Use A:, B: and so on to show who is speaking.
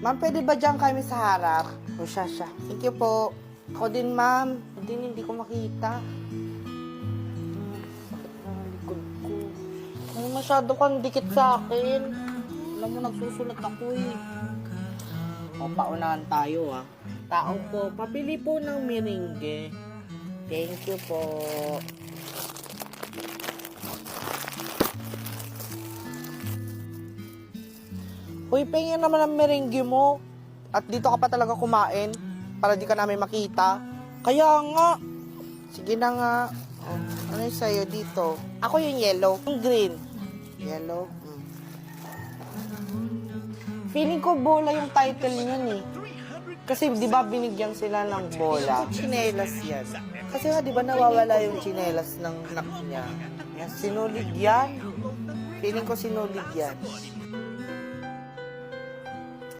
A: Ma'am, pwede ba dyan kami sa harap? O siya. Thank you po. Ako din, ma'am. Hindi ko makita. Sakit na ang likod ko. Ay, masyado kang dikit sa akin. Alam mo, nagsusulat ako eh. O, paunahan tayo ah. Tao po, papili po ng meringue. Thank you po. Uy, pingin naman ang meringue mo. At dito ka pa talaga kumain para di ka namin makita. Kaya nga. Sige na nga. Oh, ano yung sa'yo dito? Ako yung yellow. Yung green. Yellow. Feeling ko bola yung title niyan eh. Kasi di ba binigyan sila ng bola? Chinelas yan. Kasi nga di ba nawawala yung chinelas ng anak niya. Sinulid yan. Feeling ko sinulid yan.